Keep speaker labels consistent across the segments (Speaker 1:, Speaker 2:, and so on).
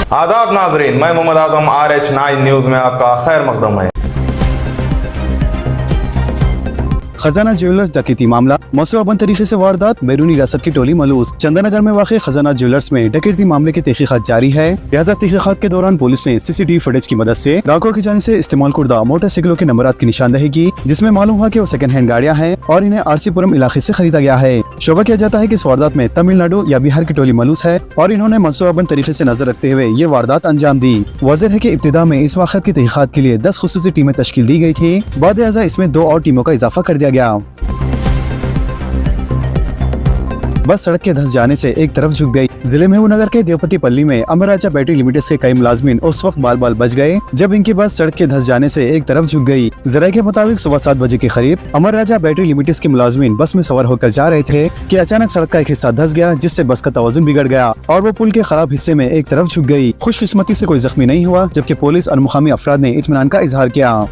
Speaker 1: आदाब नाजरीन, मैं मोहम्मद आजम RH9 न्यूज़ में आपका खैर मकदम है।
Speaker 2: खजाना ज्वेलर्स डकैती मामला, मौसूआबंद तरीके से वारदात, बैरूनी रियासत की टोली मलूस। चंदनगर में वाक़ खजाना ज्वेलर्स में डकैती मामले की तहकीकात जारी है। लिहाजा तहकीकात के दौरान पुलिस ने CCTV फुटेज की मदद से डाकुओं की जानिब से इस्तेमाल कुर्दा मोटरसाइकिलों के नंबरात की निशानदही की, जिसमें मालूम हुआ कि वो सेकंड हैंड गाड़ियां हैं और इन्हें RC-पुरम इलाके से खरीदा गया है। शोबा किया जाता है कि इस वारदात में तमिलनाडु या बिहार की टोली मलूस है और इन्होंने मनसूबाबंद तरीके से नजर रखते हुए ये वारदात अंजाम दी। वाज़ेह है कि इब्तिदा में इस वाक़त की तहकीकात के लिए 10 खुसूसी टीमें तश्कील दी गई थी। बाद लिहाजा इसमें 2 और टीमों का इजाफा कर दिया गया। बस सड़क के धंस जाने से एक तरफ झुक गई। जिले महबूबनगर के देवपति पल्ली में अमर राजा बैटरी लिमिटेड के कई मुलाजमीन उस वक्त बाल बाल बच गए जब इनकी बस सड़क के धंस जाने से एक तरफ झुक गई। जराये के मुताबिक सुबह 7 बजे के करीब अमर राजा बैटरी लिमिटेड के मुलाजमीन बस में सवार होकर जा रहे थे कि अचानक सड़क का एक हिस्सा धंस गया, जिससे बस का तवाजुन बिगड़ गया और वो पुल के खराब हिस्से में एक तरफ झुक गई। खुशकिस्मती से कोई जख्मी नहीं हुआ, जबकि पुलिस और मुकामी अफराद ने इत्मीनान का इजहार किया।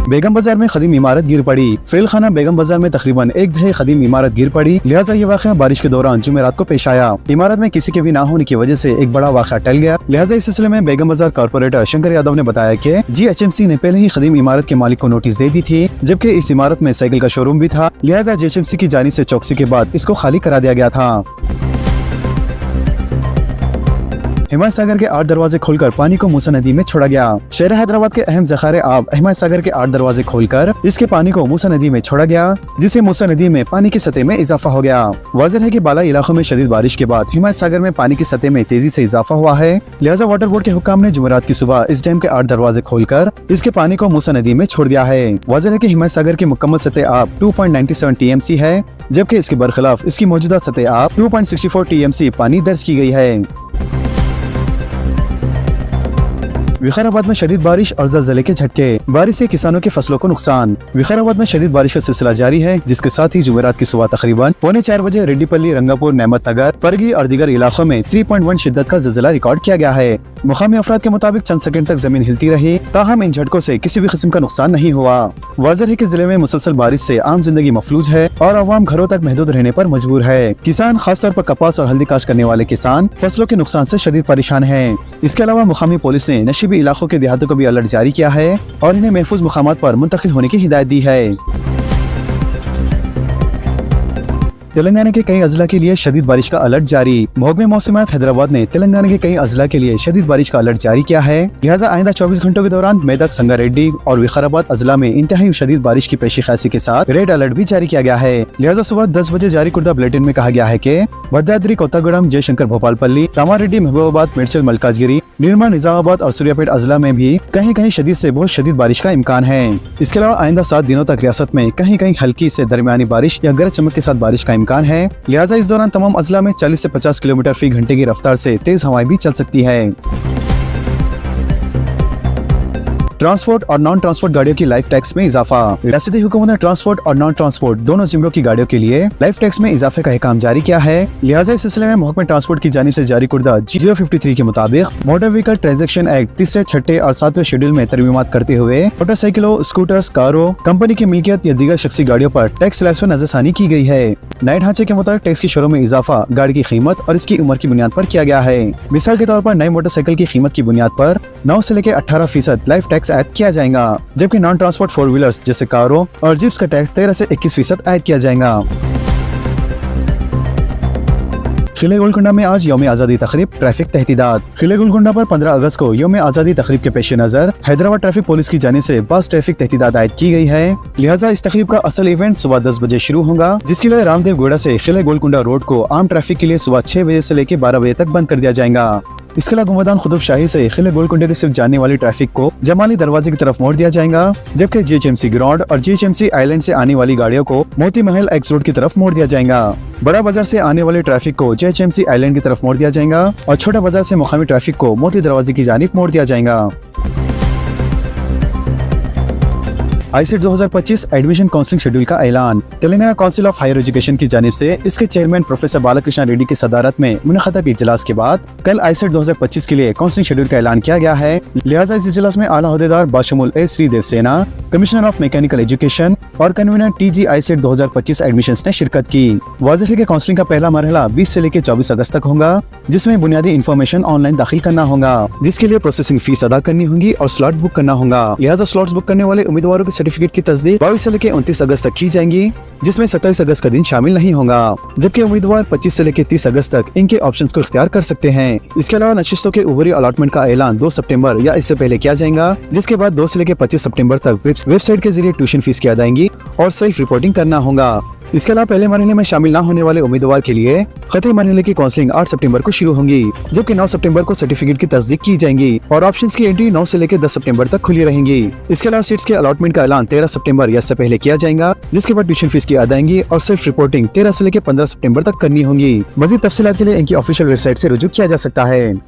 Speaker 2: बेगम बाजार में खदीम इमारत गिर पड़ी। फेल खाना बेगम बाजार में तकरीबन एक दहाई खदीम इमारत गिर पड़ी। लिहाजा ये वाक़या बारिश के दौरान जुमेरात को पेश आया। इमारत में किसी के भी ना होने की वजह से एक बड़ा वाक़या टल गया। लिहाजा इस सिलसिले में बेगम बाजार कॉर्पोरेटर शंकर यादव ने बताया कि GHMC ने पहले ही खदीम इमारत के मालिक को नोटिस दे दी थी, जबकि इस इमारत में साइकिल का शोरूम भी था। लिहाजा GHMC की जानिब से चौकसी के बाद इसको खाली करा दिया गया था। हिमायत सागर के 8 दरवाजे खोलकर पानी को मूसा नदी में छोड़ा गया। शहर हैदराबाद के अहम ज़खारे आब हिमायत सागर के 8 दरवाजे खोलकर इसके पानी को मूसा नदी में छोड़ा गया, जिससे मूसा नदी में पानी की सतह में इजाफा हो गया। वाज़ेह है कि बाला इलाकों में शदीद बारिश के बाद हिमायत सागर में पानी की सतह में तेजी से इजाफा हुआ है। लिहाजा वाटर बोर्ड के हुक्काम ने जुमेरात की सुबह इस डैम के 8 दरवाजे खोलकर इसके पानी को मूसा नदी में छोड़ दिया है। वाज़ेह है कि हिमायत सागर की मुकम्मल सतह आब 2.97 TMC है, जबकि इसके बरखिलाफ इसकी मौजूदा सतह आब 2.64 TMC पानी दर्ज की गई है। विकाराबाद में शदीद बारिश और ज़लज़ले के झटके, बारिश से किसानों की फसलों को नुकसान। विकाराबाद में शदीद बारिश का सिलसिला जारी है, जिसके साथ ही जुमेरात की सुबह तकरीबन 3:45 बजे रेड्डीपल्ली, रंगापुर, नेमत नगर, परगी और दीगर इलाकों में 3.1 शिद्दत का ज़लज़ला रिकॉर्ड किया गया है। मुकामी अफराद के मुताबिक चंद सेकंड तक जमीन हिलती रही, ताहम इन झटकों से किसी भी किस्म का नुकसान नहीं हुआ। वाज़ेह है कि जिले में मुसलसल बारिश से आम जिंदगी मफलूज है और अवाम घरों तक महदूद रहने पर मजबूर है। किसान, खासतौर पर कपास और हल्दी काश्त करने वाले किसान फसलों के नुकसान से शदीद परेशान है। इसके अलावा मुकामी पुलिस ने नशीबी इलाकों के देहातों को भी अलर्ट जारी किया है और इन्हें महफूज मुकामात पर मुंतकिल होने की हिदायत दी है। तेलंगाना के कई अजला के लिए शदीद बारिश का अलर्ट जारी। महकमे मौसमियात हैदराबाद ने तेलंगाना के कई अजला के लिए शदीद बारिश का अलर्ट जारी किया है। लिहाजा आइंदा 24 घंटों के दौरान मेदक, संगारेड्डी और विकाराबाद अजला में इंतहाई शदीद बारिश की पेशी खासी के साथ रेड अलर्ट भी जारी किया गया है। लिहाजा सुबह 10 बजे जारी कुर्दा बुलेटिन में कहा गया है कि भद्राद्री, कोत्तागुडम, जयशंकर, भोपालपल्ली, कामारेड्डी, महबूबाबाद, मेडचल, मलकाजगिरी, निर्मा, निजामाबाद और सूर्यापेट अजला में भी कहीं कहीं शदीद से बहुत शदीद बारिश का इम्कान है। इसके अलावा आइंदा 7 दिनों तक रियासत में कहीं कहीं हल्की से दरमियानी बारिश या गरज चमक के साथ बारिश का इम्कान है। लिहाजा इस दौरान तमाम अजला में 40 से 50 किलोमीटर फी घंटे की रफ्तार से तेज हवाएं भी चल सकती है। ट्रांसपोर्ट और नॉन ट्रांसपोर्ट गाड़ियों की लाइफ टैक्स में इजाफा। रियासती हुकूमत ने ट्रांसपोर्ट और नॉन ट्रांसपोर्ट दोनों जिम्रों की गाड़ियों के लिए लाइफ टैक्स में इजाफे का अहकाम जारी किया है। लिहाजा इस सिलसिले में महकमे ट्रांसपोर्ट की जानिब से जारी कुर्दा GO53 के मुताबिक मोटर व्हीकल ट्रांजैक्शन एक्ट 3, 6 और 7वें शेड्यूल में तरमीमात करते हुए मोटरसाइकिलों, स्कूटर्स, कारों, कंपनी की मिल्कियत या दीगर शख्सी गाड़ियों पर टैक्स लाइस में नजरसानी की गई है। नए ढांचे के मुताबिक टैक्स की शरहों में इजाफा गाड़ी की कीमत और इसकी उम्र की बुनियाद पर किया गया है। मिसाल के तौर पर नई मोटरसाइकिल की कीमत की बुनियाद पर 9 से लेकर 18% लाइफ टैक्स ऐड किया जाएगा, जबकि नॉन ट्रांसपोर्ट 4 व्हीलर्स जैसे कारों और जीप्स का टैक्स 13 से 21% ऐड किया जाएगा। किले गोलकुंडा में आज यौम आज़ादी तकरीब, ट्रैफिक तहदीदात। किले गोलकुंडा पर 15 अगस्त को यौम आज़ादी तकरीब के पेश नजर हैदराबाद ट्रैफिक पुलिस की जानिब से बस ट्रैफिक तहदीदात आयद की गई है। लिहाजा इस तकरीब का असल इवेंट सुबह 10 बजे शुरू होगा, जिसके लिए रामदेव गोड़ा से किले गोलकुंडा रोड को आम ट्रैफिक के लिए सुबह 6 बजे से लेकर 12 बजे तक बंद कर दिया जाएगा। इसके अलावा गुमदान खुतुब शाही से किले गोलकुंडे की सिर्फ जाने वाली ट्रैफिक को जमाली दरवाजे की तरफ मोड़ दिया जाएगा, जबकि GHMC ग्राउंड और GHMC आइलैंड से आने वाली गाड़ियों को मोती महल एक्स रोड की तरफ मोड़ दिया जाएगा। बड़ा बाजार से आने वाली ट्रैफिक को GHMC आइलैंड की तरफ मोड़ दिया जाएगा और छोटा बाजार से मुकामी ट्रैफिक को मोती दरवाजे की जानिब मोड़ दिया जाएगा। आईसेट 2025 एडमिशन काउंसलिंग शेड्यूल का ऐलान। Telangana council of higher education की जानिब से इसके चेयरमैन प्रोफेसर बालाकृष्ण रेड्डी की सदारत में मुनक़दा इजलास के बाद कल आईसेट 2025 के लिए काउंसलिंग शेड्यूल का ऐलान किया गया है। लिहाजा इस इजलास में आला अहदेदार बाशमुल ए श्रीदेव सेना, कमिश्नर ऑफ मैकेनिकल एजुकेशन और कन्वीनर टीजी आईसेट 2025 एडमिशंस ने शिरकत की। वाज़ेह है कि काउंसलिंग का पहला मरहला 20 से लेकर 24 अगस्त तक होगा, जिसमें बुनियादी इन्फॉर्मेशन ऑनलाइन दाखिल करना होगा, जिसके लिए प्रोसेसिंग फीस अदा करनी होगी और स्लॉट बुक करना होगा। लिहाजा स्लॉट्स बुक करने वाले उम्मीदवारों के सर्टिफिकेट की तस्दीक 22 से लेकर 29 अगस्त तक की जाएंगी, जिसमें 27 अगस्त का दिन शामिल नहीं होगा, जबकि उम्मीदवार 25 से लेकर 30 अगस्त तक इनके ऑप्शंस को इख्तियार कर सकते हैं। इसके अलावा नशिस्तों के उबरी अलॉटमेंट का ऐलान 2 सितंबर या इससे पहले किया जाएगा, जिसके बाद 2 से लेकर 25 सितंबर तक वेबसाइट के जरिए ट्यूशन फीस की अदायगी और सेल्फ रिपोर्टिंग करना होगा। इसके अलावा पहले मरहले में शामिल न होने वाले उम्मीदवार के लिए खतरे मरहले की काउंसलिंग 8 सितंबर को शुरू होंगी, जबकि 9 सितंबर को सर्टिफिकेट की तस्दीक की जाएंगी और ऑप्शंस की एंट्री 9 से लेकर 10 सितंबर तक खुली रहेंगी। इसके अलावा सीट्स के अलॉटमेंट का ऐलान 13 सितंबर या इससे पहले किया जाएगा, जिसके बाद ट्यूशन फीस की अदायगी और सेल्फ रिपोर्टिंग 13 से लेकर 15 सितंबर तक करनी होगी। मज़ीद तफसीलात के लिए इनकी ऑफिशियल वेबसाइट से रुजू किया जा सकता है।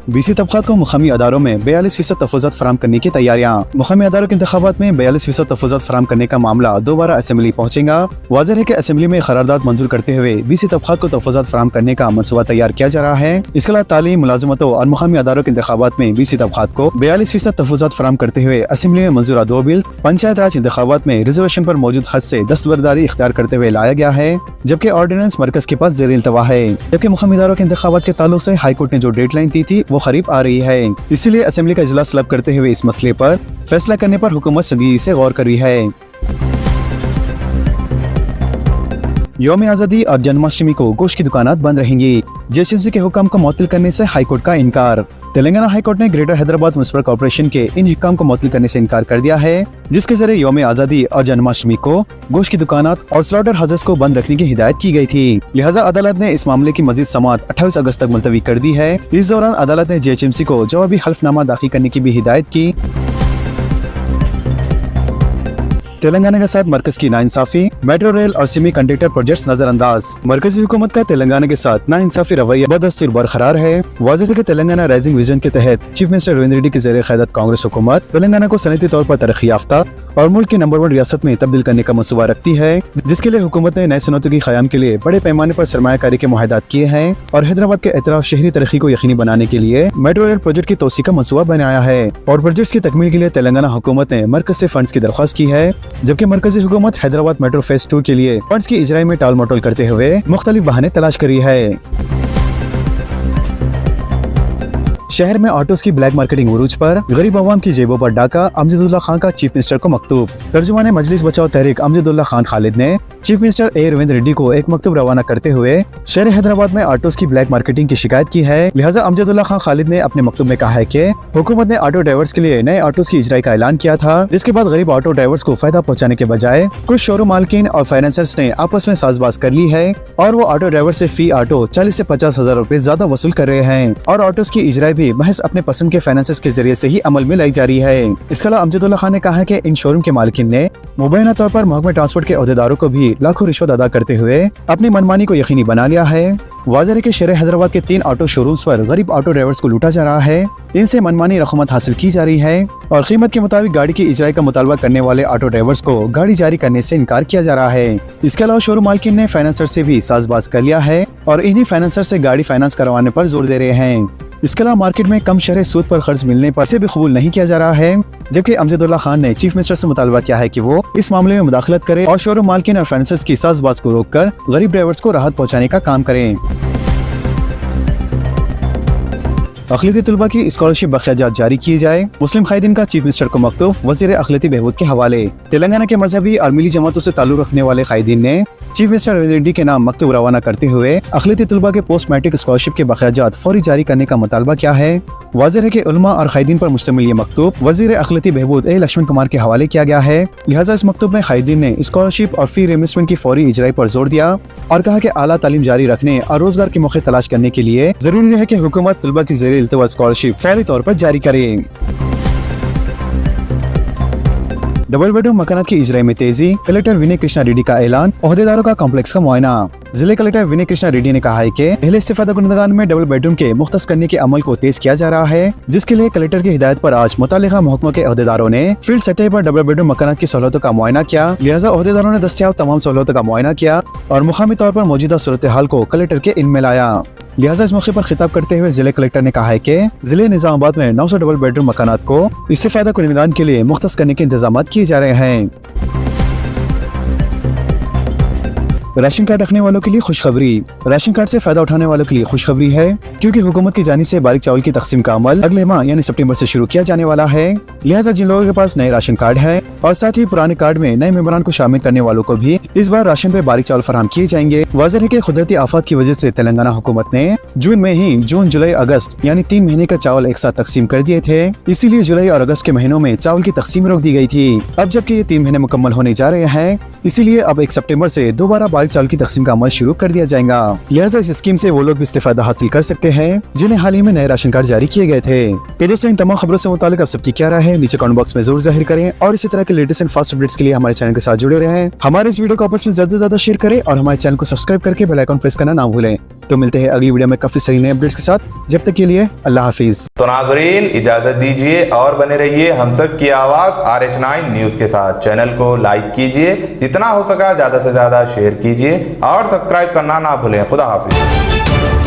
Speaker 2: बीसी तबक़ात को मुक़ामी अदारों में 42% तफ़्वुज़ात फराहम करने की तैयारियां। मुक़ामी अदारों के इंतख़ाबात में 42% तफ़्वुज़ात फराहम करने का मामला दोबारा असेंबली पहुँचेगा। वाज़ेह है कि असेंबली में क़रारदाद मंजूर करते हुए बीसी तबक़ात को तफ़्वुज़ात फराहम करने का मनसूबा तैयार किया जा रहा है। इसके अलावा तालीम, मुलाज़मतों और मुक़ामी अदारों के इंतख़ाबात में बीसी तबक़ात को 42% तफ़्वुज़ात फराहम करते हुए असेंबली में मंजूरा 2 बिल पंचायत राज इंतख़ाबात में रिजर्वेशन पर मौजूद हद से दस्तबरदारी इख्तियार करते हुए लाया गया है, जबकि ऑर्डिनेंस मरकज के पास ज़ेर इल्तवा है। जबकि मुक़ामी अदारों के इंतख़ाबात के ताल्लुक से हाई कोर्ट ने जो डेडलाइन दी थी वो करीब आ रही है, इसीलिए असेंबली का इजलास तलब करते हुए इस मसले पर फैसला करने पर हुकूमत संजीदगी से गौर कर रही है। यौम आज़ादी और जन्माष्टमी को गोश्त की दुकानात बंद रहेंगी। जेएचएमसी के हुक्म को मुअत्तल करने से हाई कोर्ट का इनकार। तेलंगाना हाई कोर्ट ने ग्रेटर हैदराबाद म्युनिसिपल कॉर्पोरेशन के इन हुक्म को मुअत्तल करने से इनकार कर दिया है, जिसके जरिए यौम आज़ादी और जन्माष्टमी को गोश्त की दुकानात और स्लॉटर हाउसेस को बंद रखने की हिदायत की गई थी। लिहाजा अदालत ने इस मामले की मजीद समाअत 28 अगस्त तक मुलतवी कर दी है। इस दौरान अदालत ने जेएचएमसी को जवाबी हल्फनामा दाखिल करने की भी हिदायत की। तेलंगाना के साथ मरकज की नाइंसाफी, मेट्रो रेल और सेमी कंडक्टर प्रोजेक्ट्स नजरअंदाज। मरकजी हुकूमत का तेलंगाना के साथ नाइंसाफी रवैया बदस्तूर बरकरार है। वाज़ेह है कि तेलंगाना राइजिंग विजन के तहत चीफ मिनिस्टर रविंद्र रेड्डी की ज़ेर क़यादत कांग्रेस हुकूमत तेलंगाना को सनती तौर पर तरक्की याफ्ता और मुल्क की नंबर 1 रियासत में तब्दील करने का मनसूबा रखती है, जिसके लिए हुकूमत ने नए सनतों की क़याम के लिए बड़े पैमाने पर सरमायाकारी के मुआहदात किए हैं और हैदराबाद के एतराफ़ शहरी तरक्की को यकीनी बनाने के लिए मेट्रो रेल प्रोजेक्ट की तोसी का मनसूबा बनाया है और प्रोजेक्ट की तकमील के लिए तेलंगाना हुकूमत ने मरकज से फंड्स की दरख्वास्त की है, जबकि मरकजी हुकूमत हैदराबाद मेट्रो फेज 2 के लिए फंड्स की इजराई में टाल मटोल करते हुए मुख्तलिफ बहाने तलाश करी है। शहर में ऑटोस की ब्लैक मार्केटिंग उरूज पर, गरीब अवाम की जेबों पर डाका। अमजदुल्ला खान का चीफ मिनिस्टर को मकतूब। तर्जुमाने मजलिस बचाओ तहरीक अमजदुल्ला खान खालिद ने चीफ मिनिस्टर ए रविंद्र रेड्डी को एक मकतूब रवाना करते हुए शहर हैदराबाद में ऑटोस की ब्लैक मार्केटिंग की शिकायत की है। लिहाजा अमजदुल्ला खान खालिद ने अपने मकतूब में कहा है कि हुकूमत ने ऑटो ड्राइवर्स के लिए नए ऑटोस की इजराई का ऐलान किया था, जिसके बाद गरीब ऑटो ड्राइवर्स को फायदा पहुँचाने के बजाय कुछ शोरूम मालकिन और फाइनेंसर्स ने आपस में साजबाज कर ली है और वो ऑटो ड्राइवर से फी ऑटो 40 से 50 हजार रुपए ज्यादा वसूल कर रहे हैं और ऑटोस की इजराई भी महज अपने पसंद के फाइनेंसर्स के जरिए से ही अमल में लाई जा रही है। इसके अलावा अमजदुल्ला खान ने कहा है कि इन शोरूम के मालिकिन ने मुबैना तौर पर महकमे ट्रांसपोर्ट के अहदेदारों को भी लाखों रिश्वत अदा करते हुए अपनी मनमानी को यकीनी बना लिया है। वाज़ेह है कि शहर हैदराबाद के 3 ऑटो शोरूम्स पर गरीब ऑटो ड्राइवर्स को लूटा जा रहा है, इनसे मनमानी रकूमत हासिल की जा रही है और कीमत के मुताबिक गाड़ी की इजराई का मुतालबा करने वाले ऑटो ड्राइवर्स को गाड़ी जारी करने से इनकार किया जा रहा है। इसके अलावा शोरूम मालिकिन ने फाइनेंसर से भी साजबाज कर लिया है और इन्हीं फाइनेंसर से गाड़ी फाइनेंस करवाने पर जोर दे रहे हैं। इसके अलावा मार्केट में कम शरह सूद पर कर्ज मिलने पर इसे भी कबूल नहीं किया जा रहा है, जबकि अमजदुल्ला खान ने चीफ मिनिस्टर से मुतालबा किया है कि वो इस मामले में मुदाखलत करे और शोरूम मालकिन और फाइनेंसर्स की साजबाज को रोककर गरीब ड्राइवर्स को राहत पहुंचाने का काम करें। अक़लियती तलबा की स्कॉलरशिप बख्तियात जारी किए जाए। मुस्लिम कायदीन का चीफ मिनिस्टर को मकतूब वज़ीर अक़लियती बहबूद के हवाले। तेलंगाना के मजहबी और मिली जमातों से ताल्लुक़ रखने वाले कायदीन ने चीफ मिनिस्टर रविंद्र रेड्डी के नाम मकतूब रवाना करते हुए अक़लियती तलबा के पोस्ट मैट्रिक स्कॉलरशिप के बख्तियात फौरी जारी करने का मुतालबा किया है। वाज़ेह है कि उलमा और कायदीन पर मुश्तमिल ये मकतूब वज़ीर अक़लियती बहबूद ए लक्ष्मण कुमार के हवाले किया गया है। लिहाजा इस मकतूब में कायदीन ने स्कॉलरशिप और फी रिइंबर्समेंट की फौरी इजराई पर जोर दिया और कहा कि आला तालीम जारी रखने और रोजगार के मौके तलाश करने के लिए जरूरी है कि हुकूमत तलबा की ज़ेर इल्तवा स्कॉलरशिप फौरी तौर पर जारी करे। डबल बेडरूम मकानात की इजराई में तेजी, कलेक्टर विनय कृष्णा रेड्डी का ऐलान, ओहदेदारों का कॉम्प्लेक्स का मुआयना। जिले कलेक्टर विनय कृष्णा रेड्डी ने कहा है कि पहले इस्तीफादा कुनंदगान में डबल बेडरूम के मुख्तस करने के अमल को तेज किया जा रहा है, जिसके लिए कलेक्टर की हिदायत पर आज मुतालिका महकमों के ओहदेदारों ने फील्ड सतह पर डबल बेडरूम मकानात की सहूलतों का मुआयना किया। लिहाजा ओहदेदारों ने दस्तियाब तमाम सहूलतों का मुआयना किया और मुकामी तौर पर मौजूदा सूरत हाल को कलेक्टर के इल्म में लाया। लिहाजा इस मौके पर खिताब करते हुए जिले कलेक्टर ने कहा है कि जिले निजामाबाद में 900 डबल बेडरूम मकानात को इस्तीफादा कुनंदगान के लिए मुख्तस करने के इंतजाम किए जा रहे हैं। राशन कार्ड रखने वालों के लिए खुशखबरी। राशन कार्ड से फायदा उठाने वालों के लिए खुशखबरी है, क्योंकि हुकूमत की जानिब से बारीक चावल की तकसीम का अमल अगले माह यानी सितंबर से शुरू किया जाने वाला है। लिहाजा जिन लोगों के पास नए राशन कार्ड है और साथ ही पुराने कार्ड में नए मेंबरान को शामिल करने वालों को भी इस बार राशन पे बारीक चावल फराहम किए जाएंगे। वाज़ेह है कि कुदरती आफत की वजह से तेलंगाना हुकूमत ने जून में ही जून, जुलाई, अगस्त यानी 3 महीने का चावल एक साथ तकसीम कर दिए थे, इसीलिए जुलाई और अगस्त के महीनों में चावल की तकसीम रोक दी गई थी। अब जबकि ये 3 महीने मुकम्मल होने जा रहे हैं, इसीलिए अब 1 सितंबर से दोबारा बारीक चावल की तकसीम का अमल शुरू कर दिया जाएगा। लिहाजा इस स्कीम से वो लोग भी इस्तेफादा हासिल कर सकते हैं जिन्हें हाल ही में नए राशन कार्ड जारी किए गए थे। तो दोस्तों, इन तमाम खबरों से मुताल्लिक आप सबकी क्या राय है नीचे कमेंट बॉक्स में जरूर जाहिर करें और इसी तरह के लेटेस्ट एंड फास्ट अपडेट्स के लिए हमारे चैनल के साथ जुड़े रहें। हमारे इस वीडियो को आपस में ज्यादा से ज्यादा शेयर करें और हमारे चैनल को सब्सक्राइब करके बेल आइकन प्रेस करना ना भूलें। तो मिलते हैं अगली वीडियो में काफी सारी नए अपडेट्स के साथ। जब तक के लिए अल्लाह हाफिज।
Speaker 1: तो नाजरीन, इजाजत दीजिए और बने रहिए हम सब की आवाज RH9 न्यूज के साथ। चैनल को लाइक कीजिए, जितना हो सका ज्यादा से ज्यादा शेयर कीजिए और सब्सक्राइब करना ना भूलें। खुदा हाफिज।